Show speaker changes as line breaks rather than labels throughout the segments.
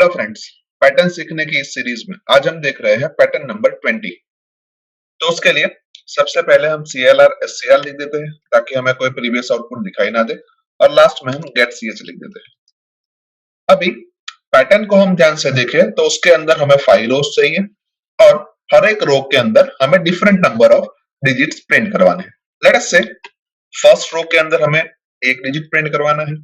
Hello friends, pattern सीखने की इस सीरीज में आज हम देख रहे हैं पैटर्न नंबर 20। तो उसके लिए सबसे पहले हम CLR SCR लिख देते हैं ताकि हमें कोई प्रीवियस आउटपुट दिखाई ना दे, और लास्ट में हम गेट CH लिख देते हैं। अभी पैटर्न को हम ध्यान से देखें तो उसके अंदर हमें 5 रोज चाहिए और हर एक रो के अंदर हमें different number of digits print करवाने हैं। लेट अस से फर्स्ट रो के अंदर हमें 1 डिजिट प्रिंट करवाना है,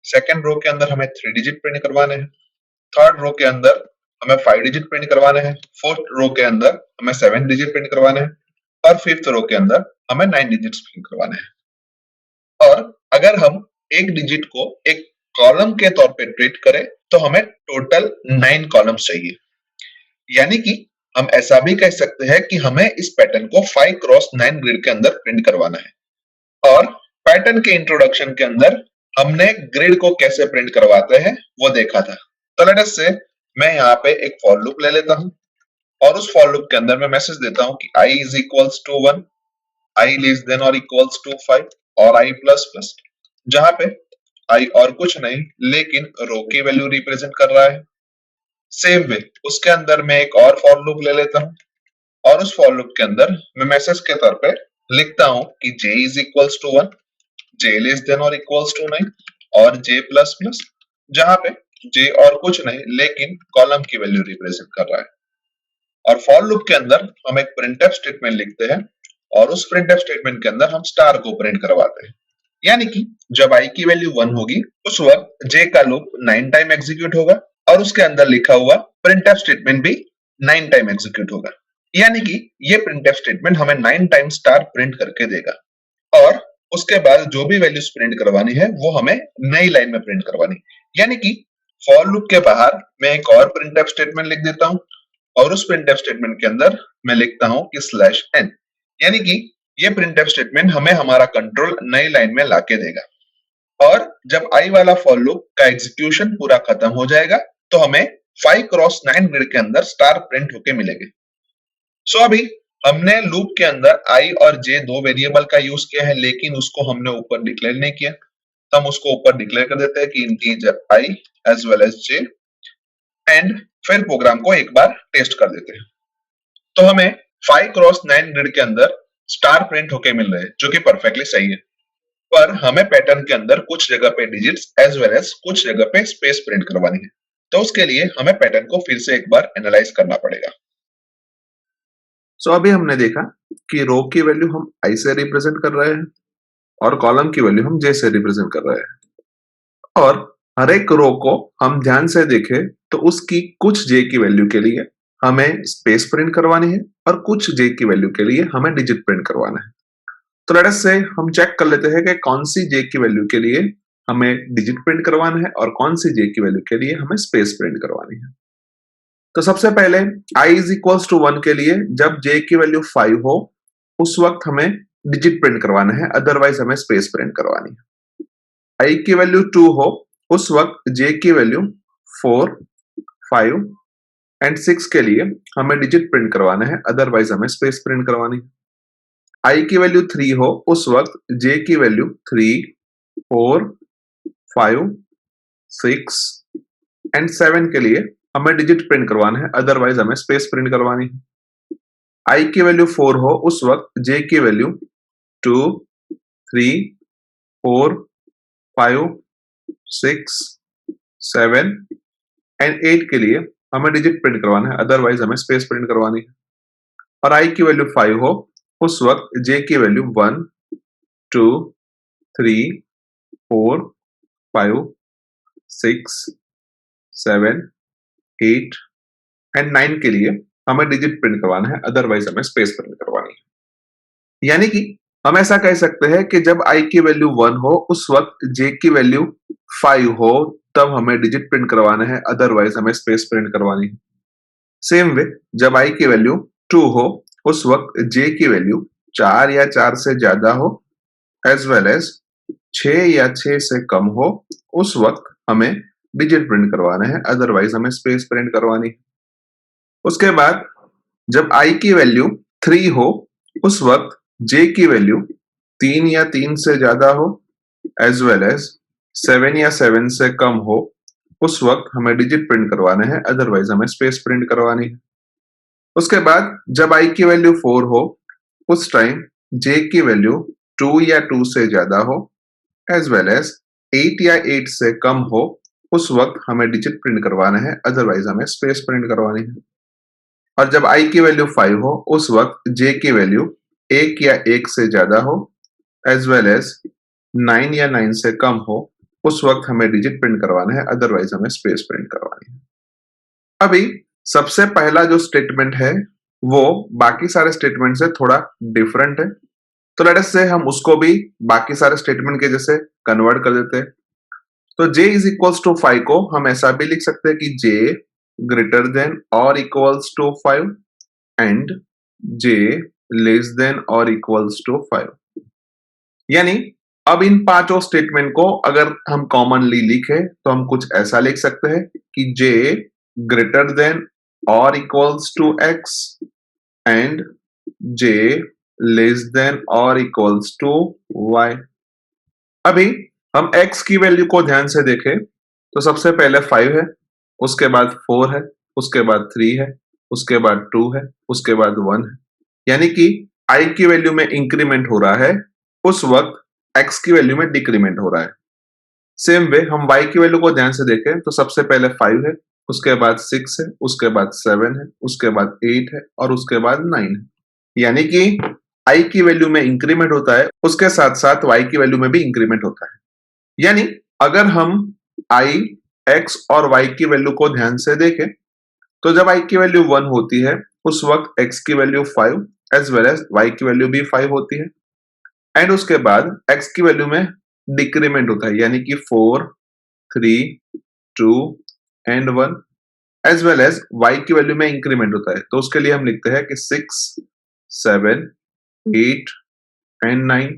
सेकंड रो के अंदर हमें 3 डिजिट प्रिंट करवाने हैं, थर्ड रो के अंदर हमें 5 डिजिट प्रिंट करवाने हैं, फोर्थ रो के अंदर हमें 7 डिजिट प्रिंट करवाने हैं और फिफ्थ रो के अंदर हमें 9 डिजिट्स प्रिंट करवाने हैं। और अगर हम एक डिजिट को एक कॉलम के तौर पे ट्रीट करें तो हमें टोटल 9 कॉलम्स चाहिए। यानी कि हम ऐसा भी कह सकते हैं कि हमें इस पैटर्न को 5 क्रॉस 9 ग्रिड के अंदर प्रिंट करवाना है। और पैटर्न के इंट्रोडक्शन के अंदर हमने ग्रिड को कैसे प्रिंट करवाते हैं वो देखा था। तो लेट अस से मैं यहाँ पे एक फॉर लूप ले लेता हूँ और उस फॉर लूप के अंदर मैं मैसेज देता हूँ कि i is equals to 1, i less than और इक्वल्स टू 5 और i प्लस प्लस, जहां पे i और कुछ नहीं लेकिन रो की वैल्यू रिप्रेजेंट कर रहा है। सेम वे उसके अंदर मैं एक और फॉर लूप ले लेता हूँ और उस फॉर लूप के अंदर मैं मैसेज के तौर पे लिखता हूँ कि j is equals to 1, j less than और इक्वल्स टू 9 और j प्लस प्लस, जहां पे j और कुछ नहीं लेकिन कॉलम की वैल्यू रिप्रेजेंट कर रहा है। और फॉर लूप के अंदर हम एक प्रिंटफ स्टेटमेंट लिखते हैं और उस प्रिंटफ स्टेटमेंट के अंदर हम स्टार को प्रिंट करवाते हैं। यानी कि जब i की वैल्यू 1 होगी उस वक्त j का लूप 9 टाइम एग्जीक्यूट होगा और उसके अंदर लिखा हुआ प्रिंटफ स्टेटमेंट भी 9 टाइम एग्जीक्यूट होगा। यानी कि ये प्रिंटफ स्टेटमेंट हमें 9 टाइम स्टार प्रिंट करके देगा और उसके बाद जो भी वैल्यूज प्रिंट करवानी है वो हमें नई लाइन में प्रिंट करवानी। यानी कि फॉर लूप के बाहर मैं एक और प्रिंटफ स्टेटमेंट लिख देता हूं और उस प्रिंटफ स्टेटमेंट के अंदर मैं लिखता हूं कि /n, यानी कि ये प्रिंटफ स्टेटमेंट हमें हमारा कंट्रोल नई लाइन में लाके देगा। और जब i वाला फॉर लूप का एग्जीक्यूशन पूरा खत्म हो जाएगा तो हमें 5 क्रॉस 9 ग्रिड के अंदर स्टार प्रिंट होके मिलेंगे। सो अभी हमने लूप के अंदर i और j दो वेरिएबल का यूज किया है लेकिन उसको हमने ऊपर डिक्लेयर नहीं किया, तो हम उसको ऊपर डिक्लेयर कर देते हैं कि integer i as well as j and फिर प्रोग्राम को एक बार टेस्ट कर देते हैं। तो हमें 5 क्रॉस 9 ग्रिड के अंदर स्टार प्रिंट होके मिल रहे हैं जो कि परफेक्टली सही है, पर हमें पैटर्न के अंदर कुछ जगह पे डिजिट्स एज वेल एज कुछ जगह पे स्पेस प्रिंट करवानी है। तो उसके लिए हमें पैटर्न को फिर से एक बार एनालाइज करना पड़ेगा।
सो अभी हमने देखा कि रो की वैल्यू हम i से रिप्रेजेंट कर रहे हैं और कॉलम की वैल्यू हम j से रिप्रेजेंट कर रहे हैं। और हर एक रो को हम ध्यान से देखें तो उसकी कुछ j की वैल्यू के लिए हमें स्पेस प्रिंट करवानी है और कुछ j की वैल्यू के लिए हमें डिजिट प्रिंट करवाना है। तो लेट अस से हम चेक कर लेते हैं कि कौन सी j की वैल्यू के लिए हमें डिजिट प्रिंट करवाना है और कौन सी j की वैल्यू के लिए हमें स्पेस प्रिंट करवानी है। तो सबसे पहले i इज इक्वल्स टू 1 के लिए जब j की वैल्यू 5 हो उस वक्त हमें डिजिट प्रिंट करवाना है, अदरवाइज हमें स्पेस प्रिंट करवानी है। i की वैल्यू 2 हो उस वक्त j की वैल्यू 4, 5 एंड 6 के लिए हमें डिजिट प्रिंट करवाना है, अदरवाइज हमें स्पेस प्रिंट करवानी है। i की वैल्यू 3 हो उस वक्त j की वैल्यू 3, 4, 5, 6 एंड 7 के लिए हमें डिजिट प्रिंट करवाना है, अदरवाइज हमें स्पेस प्रिंट करवानी है। i की वैल्यू 4 हो उस वक्त j की वैल्यू 2, 3, 4, 5, 6, 7 एंड 8 के लिए हमें डिजिट प्रिंट करवाना है, अदरवाइज हमें स्पेस प्रिंट करवानी है। और i की वैल्यू 5 हो उस वक्त j की वैल्यू 1, 2, 3, 4, 5, 6, 7, 8 एंड 9 के लिए हमें डिजिट प्रिंट करवाना है, अदरवाइज हमें स्पेस प्रिंट करवानी है। यानी कि हम ऐसा कह सकते हैं कि जब i की वैल्यू 1 हो उस वक्त j की वैल्यू 5 हो तब हमें डिजिट प्रिंट करवाना है, अदरवाइज हमें स्पेस प्रिंट करवानी है। सेम वे जब i की वैल्यू 2 हो उस वक्त j की वैल्यू 4 या 4 से ज्यादा हो एज वेल एज 6 या 6 से कम हो उस वक्त हमें डिजिट प्रिंट करवाना है, अदरवाइज हमें स्पेस प्रिंट करवानी है। उसके बाद जब i की वैल्यू 3 हो उस वक्त j की वैल्यू 3 या 3 से ज्यादा हो एज वेल एज 7 या 7 से कम हो उस वक्त हमें डिजिट प्रिंट करवाने हैं, अदरवाइज हमें स्पेस प्रिंट करवानी है। उसके बाद जब i की वैल्यू 4 हो, उस टाइम j की वैल्यू 2 या 2 से ज्यादा हो, एज वेल एज 8 या 8 से कम हो, उस वक्त हमें डिजिट प्रिंट करवाना है, अदरवाइज हमें स्पेस प्रिंट करवानी है। और जब i की वैल्यू 5 हो, उस वक्त j की वैल्यू 1 या 1 से ज्यादा हो, एज वेल एज 9 या 9 से कम हो, उस वक्त हमें डिजिट प्रिंट करवाना है, अदरवाइज हमें स्पेस प्रिंट करवानी है। अभी सबसे पहला जो स्टेटमेंट है वो बाकी सारे स्टेटमेंट से थोड़ा डिफरेंट है, तो लेट अस से हम उसको भी बाकी सारे स्टेटमेंट के जैसे कन्वर्ट कर देते हैं। तो j इज इक्वल्स टू 5 को हम ऐसा भी लिख सकते हैं कि j ग्रेटर देन और equals to 5 and j less than और इक्वल्स टू 5। यानी अब इन पांचों स्टेटमेंट को अगर हम कॉमनली लिखे तो हम कुछ ऐसा लिख सकते हैं कि j ग्रेटर देन और equals to x and j less than और इक्वल्स टू y। अभी हम x की वैल्यू को ध्यान से देखें तो सबसे पहले 5 है, उसके बाद 4 है, उसके बाद 3 है, उसके बाद 2 है, उसके बाद 1 है। यानी कि i की वैल्यू में इंक्रीमेंट हो रहा है, उस वक्त x की वैल्यू में डिक्रीमेंट हो रहा है। सेम वे हम y की वैल्यू को ध्यान से देखें तो सबसे पहले 5 है, उसके बाद 6 है, उसके बाद 7 है, उसके बाद 8 है और उसके बाद 9 है। यानी कि i की वैल्यू में इंक्रीमेंट होता है, उसके साथ साथ y की वैल्यू में भी इंक्रीमेंट होता है। यानी अगर हम i, x और y की वैल्यू को ध्यान से देखें तो जब i की वैल्यू 1 होती है, उस वक्त x की value 5 as well as y की वैल्यू भी 5 होती है एंड उसके बाद x की वैल्यू में डिक्रीमेंट होता है, यानी कि 4, 3, 2 and 1 as well as y की वैल्यू में इंक्रीमेंट होता है। तो उसके लिए हम लिखते हैं कि 6, 7, 8 एंड 9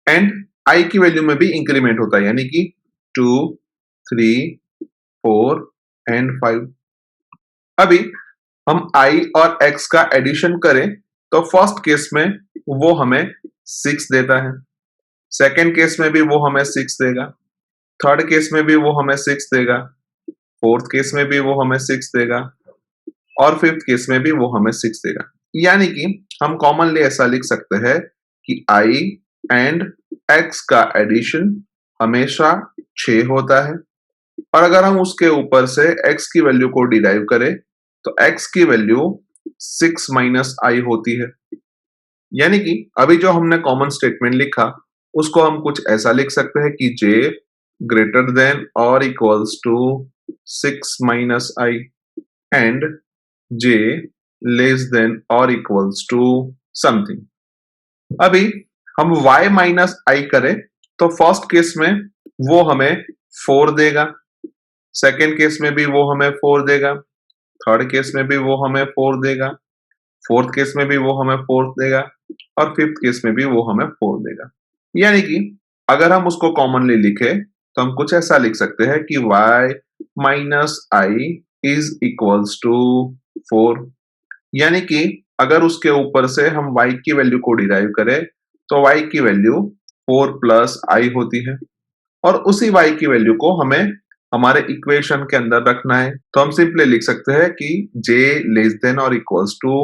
एंड i की वैल्यू में भी इंक्रीमेंट होता है, यानी कि 2, 3, 4 एंड 5। अभी हम i और x का एडिशन करें तो फर्स्ट केस में वो हमें 6 देता है, सेकेंड केस में भी वो हमें 6 देगा, थर्ड केस में भी वो हमें 6 देगा, फोर्थ केस में भी वो हमें 6 देगा और फिफ्थ केस में भी वो हमें 6 देगा। यानी कि हम कॉमनली ऐसा लिख सकते हैं कि i एंड x का एडिशन हमेशा 6 होता है और अगर हम उसके ऊपर से x की वैल्यू को डिराइव करें तो x की वैल्यू 6 माइनस i होती है। यानी कि अभी जो हमने कॉमन स्टेटमेंट लिखा उसको हम कुछ ऐसा लिख सकते हैं कि j ग्रेटर देन और equals to 6 minus i and j less than और इक्वल्स टू समथिंग। अभी हम y माइनस i करें तो फर्स्ट केस में वो हमें 4 देगा, सेकेंड केस में भी वो हमें 4 देगा, थर्ड केस में भी वो हमें 4 देगा, फोर्थ केस में भी वो हमें 4 देगा और फिफ्थ केस में भी वो हमें 4 देगा। यानी कि अगर हम उसको कॉमनली लिखे तो हम कुछ ऐसा लिख सकते हैं कि y minus i is equals to 4। यानी कि अगर उसके ऊपर से हम y की वैल्यू को डिराइव करें तो y की वैल्यू 4 प्लस i होती है और उसी y की वैल्यू को हमें हमारे इक्वेशन के अंदर रखना है। तो हम सिंपली लिख सकते हैं कि j लेस देन और इक्वल्स टू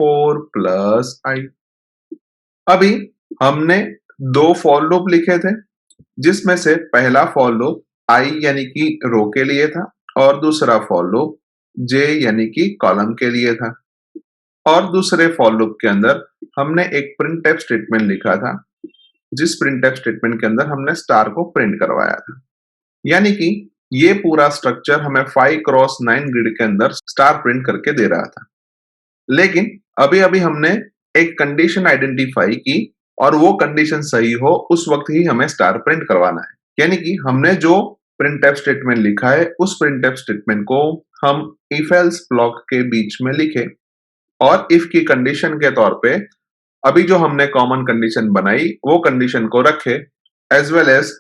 4 प्लस i। अभी हमने दो फॉर लूप लिखे थे जिसमें से पहला फॉर लूप i यानी कि रो के लिए था और दूसरा फॉर लूप j यानी कि कॉलम के लिए था। और दूसरे फॉर लूप के अंदर हमने एक प्रिंटफ स्टेटमेंट लिखा था जिस प्रिंटफ स्टेटमेंट के अंदर हमने स्टार को प्रिंट करवाया था। यानी कि ये पूरा स्ट्रक्चर हमें 5 क्रॉस 9 ग्रिड के अंदर स्टार प्रिंट करके दे रहा था। लेकिन अभी अभी हमने एक कंडीशन आइडेंटिफाई की और वो कंडीशन सही हो उस वक्त ही हमें स्टार प्रिंट करवाना है। यानी कि हमने जो प्रिंटफ स्टेटमेंट लिखा है उस प्रिंटफ स्टेटमेंट को हम इफ एल्स ब्लॉक के बीच में लिखे और इफ की कंडीशन के तौर पे अभी जो हमने कॉमन कंडीशन बनाई वो कंडीशन को रखे, as well as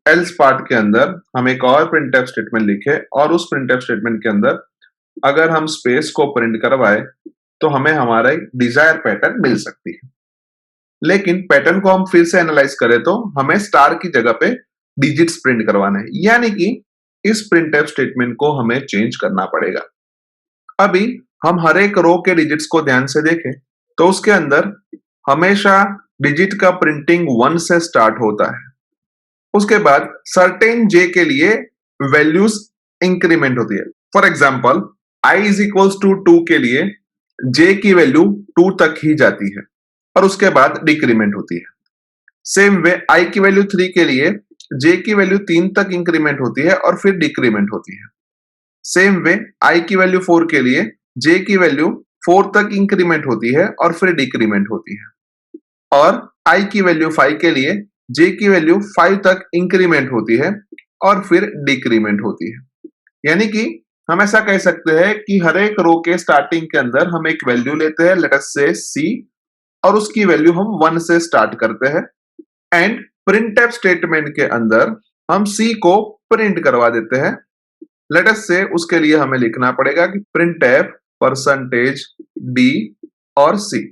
else part के अंदर हम एक और प्रिंटफ स्टेटमेंट लिखे और उस प्रिंटफ स्टेटमेंट के अंदर अगर हम स्पेस को प्रिंट करवाए तो हमें हमारा डिजायर पैटर्न मिल सकती है। लेकिन पैटर्न को हम फिर से एनालाइज करें तो हमें स्टार की जगह पे डिजिट्स प्रिंट करवाना है। यानी कि इस printf स्टेटमेंट को हमें चेंज करना पड़ेगा। अभी हम हर एक रो के डिजिट्स को ध्यान से देखें तो उसके अंदर हमेशा डिजिट का प्रिंटिंग 1 से स्टार्ट होता है। उसके बाद सर्टेन जे के लिए वैल्यूज इंक्रीमेंट होती है। For example i is equals to 2 के लिए j की वैल्यू 2 तक ही जाती है और उसके बाद डिक्रीमेंट होती है। सेम वे i की वैल्यू 3 के लिए j की वैल्यू 3 तक इंक्रीमेंट होती है और फिर डिक्रीमेंट होती है। सेम वे i की वैल्यू 4 के लिए j की वैल्यू 4 तक इंक्रीमेंट होती है और फिर डिक्रीमेंट होती है। और i की वैल्यू 5 के लिए j की वैल्यू 5 तक इंक्रीमेंट होती है और फिर डिक्रीमेंट होती है। यानी कि हम ऐसा कह सकते हैं कि हर एक रो के स्टार्टिंग के अंदर हम एक वैल्यू लेते हैं, लेट अस से c, और उसकी वैल्यू हम 1 से स्टार्ट करते हैं एंड प्रिंटफ स्टेटमेंट के अंदर हम c को प्रिंट करवा देते हैं। लेट अस से उसके लिए हमें लिखना पड़ेगा कि प्रिंटफ परसेंटेज d और c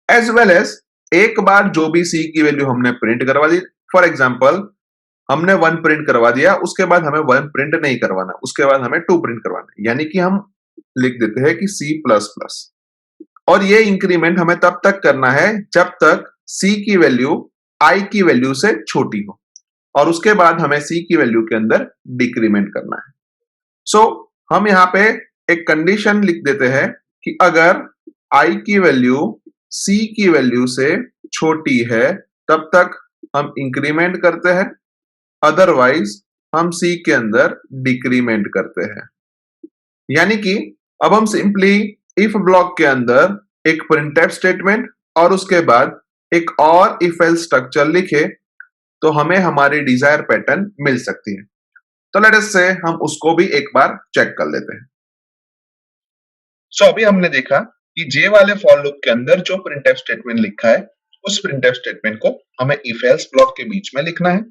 एज वेल एज एक बार जो भी c की वैल्यू हमने प्रिंट करवा दी, फॉर एग्जांपल हमने 1 प्रिंट करवा दिया, उसके बाद हमें 1 प्रिंट नहीं करवाना, उसके बाद हमें 2 प्रिंट करवाना, यानी कि हम लिख देते हैं कि c++, और ये इंक्रीमेंट हमें तब तक करना है जब तक c की वैल्यू i की वैल्यू से छोटी हो और उसके बाद हमें c की वैल्यू के अंदर डिक्रीमेंट करना है। सो हम यहाँ पे एक कंडीशन लिख देते हैं कि अगर i की वैल्यू c की वैल्यू से छोटी है तब तक हम इंक्रीमेंट करते हैं, अदरवाइज हम c के अंदर डिक्रीमेंट करते हैं। यानी कि अब हम सिंपली इफ ब्लॉक के अंदर एक प्रिंटफ स्टेटमेंट और उसके बाद एक और इफ एल्स स्ट्रक्चर लिखे तो हमें हमारी डिजायर पैटर्न मिल सकती है। तो लेट अस से हम उसको भी एक बार चेक कर लेते हैं।
सो अभी हमने देखा कि जे वाले फॉर लूप के अंदर जो प्रिंटफ स्टेटमेंट लिखा है उस प्रिंटफ स्टेटमेंट को हमें इफ एल्स ब्लॉक के बीच में लिखना है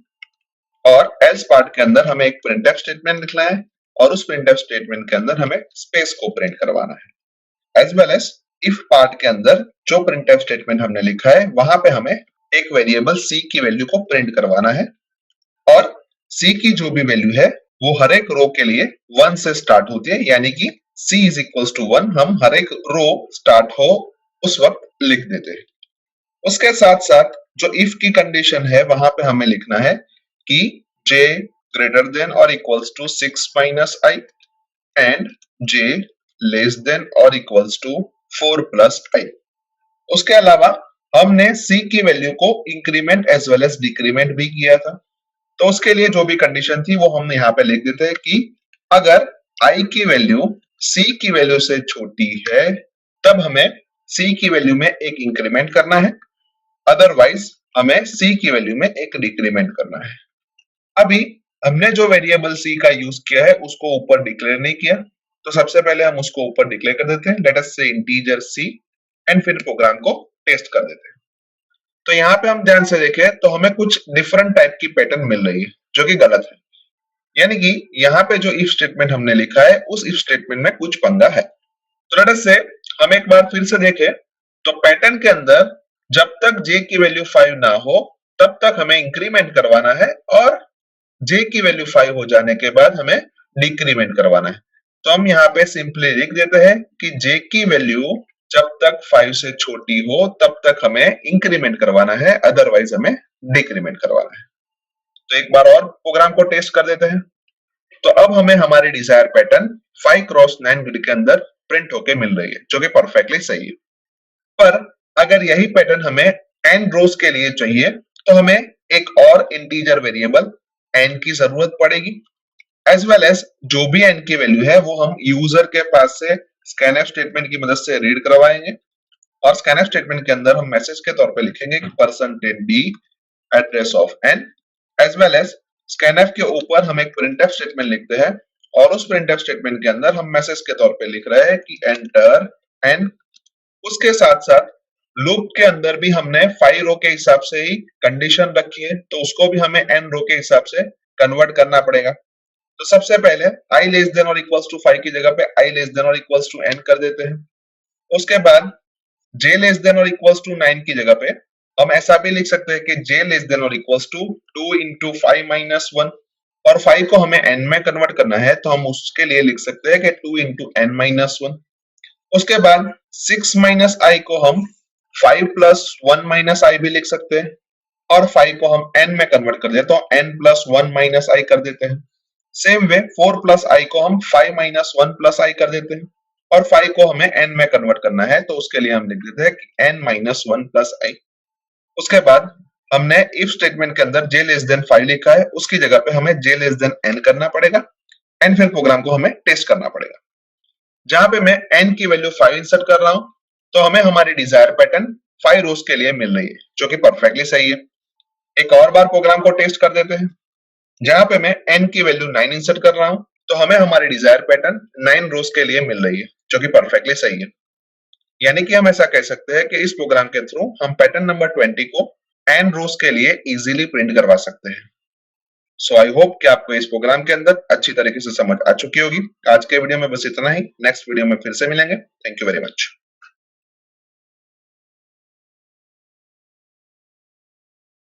और एल्स पार्ट के अंदर हमें एक प्रिंटफ स्टेटमेंट लिखना है और उस प्रिंटफ स्टेटमेंट के अंदर हमें स्पेस को प्रिंट करवाना है। As well as if part के अंदर जो प्रिंटफ स्टेटमेंट हमने लिखा है वहां पे हमें एक वेरिएबल c की वैल्यू को प्रिंट करवाना है और c की जो भी वैल्यू है वो हर एक रो के लिए 1 से स्टार्ट होती है, यानी कि c इज इक्वल्स टू 1 हम हर एक रो स्टार्ट हो उस वक्त लिख देते हैं। उसके साथ साथ जो इफ की कंडीशन है वहां पे हमें लिखना है कि j ग्रेटर देन और equals to 6 minus i and j less than और इक्वल्स टू 4 प्लस i। उसके अलावा हमने c की वैल्यू को increment as well as decrement भी किया था, तो उसके लिए जो भी कंडीशन थी वो हम यहाँ पे लिख देते हैं कि अगर i की वैल्यू c की वैल्यू से छोटी है तब हमें c की वैल्यू में एक इंक्रीमेंट करना है, अदरवाइज हमें c की वैल्यू में एक डिक्रीमेंट करना है। अभी हमने जो वेरिएबल c का यूज किया है उसको ऊपर डिक्लेयर नहीं किया, तो सबसे पहले हम उसको ऊपर डिक्लेयर कर देते हैं, लेट अस से इंटीजर c एंड फिर प्रोग्राम को टेस्ट कर देते हैं। तो यहाँ पे हम ध्यान से देखें तो हमें कुछ डिफरेंट टाइप की पैटर्न मिल रही है जो कि गलत है, यानी कि यहाँ पे जो इफ स्टेटमेंट हमने लिखा है उस इफ स्टेटमेंट में कुछ पंगा है। तो लेट अस से हम एक बार फिर से देखें तो पैटर्न के अंदर जब तक j की वैल्यू 5 ना हो तब तक हमें इंक्रीमेंट करवाना है और j की वैल्यू 5 हो जाने के बाद हमें डिक्रीमेंट करवाना है। तो हम यहाँ पे सिंपली लिख देते हैं कि j की वैल्यू जब तक 5 से छोटी हो तब तक हमें इंक्रीमेंट करवाना है, अदरवाइज हमें डिक्रीमेंट करवाना है। तो एक बार और प्रोग्राम को टेस्ट कर देते हैं। तो अब हमें हमारी डिजायर पैटर्न 5 क्रॉस 9 ग्रिड के अंदर प्रिंट होके मिल रही है जो कि परफेक्टली सही है। पर अगर यही पैटर्न हमें n रोज के लिए चाहिए तो हमें एक और इंटीजर वेरिएबल n की जरूरत पड़ेगी, एज वेल एज जो भी n की वैल्यू है वो हम यूजर के पास से स्कैनफ स्टेटमेंट की मदद से रीड करवाएंगे और स्कैनफ स्टेटमेंट के अंदर हम मैसेज के तौर पे लिखेंगे कि %d address of n, as well as scanf के ऊपर हम एक प्रिंटफ स्टेटमेंट लिखते हैं और उस प्रिंटफ स्टेटमेंट के अंदर हम मैसेज के तौर पे लिख रहे हैं कि एंटर n। उसके साथ साथ लूप के अंदर भी हमने 5 रो के हिसाब से ही कंडीशन रखी है तो उसको भी हमें n रो के हिसाब से कन्वर्ट करना पड़ेगा। तो सबसे पहले i लेस देन और इक्वल्स टू 5 की जगह पे i लेस देन और इक्वल्स टू n कर देते हैं। उसके बाद j लेस देन और इक्वल्स टू 9 की जगह पे हम ऐसा भी लिख सकते हैं कि j लेस देन और इक्वल्स टू 2 into 5 minus 1, और 5 को हमें n में कन्वर्ट करना है तो हम उसके लिए लिख सकते हैं कि 2 इंटू n माइनस 1। उसके बाद 6 माइनस आई को हम 5 प्लस 1 माइनस आई भी लिख सकते हैं और 5 को हम n में कन्वर्ट कर दें तो n प्लस 1 माइनस आई कर देते हैं। सेम वे 4 प्लस आई को हम 5 माइनस 1 प्लस आई कर देते हैं और 5 को हमें n में कन्वर्ट करना है तो उसके लिए हम लिख देते हैं कि n माइनस 1 प्लस आई। उसके बाद हमने इफ स्टेटमेंट के अंदर j लेस देन 5 लिखा है, उसकी जगह पे हमें j लेस देन n करना पड़ेगा एंड फिर प्रोग्राम को हमें टेस्ट करना पड़ेगा। जहां पे मैं n की वैल्यू 5 इंसर्ट कर रहा हूं तो हमें हमारी डिजायर पैटर्न 5 रोज के लिए मिल रही है जो कि परफेक्टली सही है। एक और बार प्रोग्राम को टेस्ट कर देते हैं। जहां पे मैं n की वैल्यू 9 इंसर्ट कर रहा हूं तो हमें हमारी डिजायर पैटर्न 9 रोज के लिए मिल रही है जो कि परफेक्टली सही है। यानी कि हम ऐसा कह सकते हैं कि इस प्रोग्राम के थ्रू हम पैटर्न नंबर 20 को n रोज के लिए इजीली प्रिंट करवा सकते हैं। सो आई होप कि आपको इस प्रोग्राम के अंदर अच्छी तरीके से समझ आ चुकी होगी। आज के वीडियो में बस इतना ही। नेक्स्ट वीडियो में फिर से मिलेंगे। Thank you very much.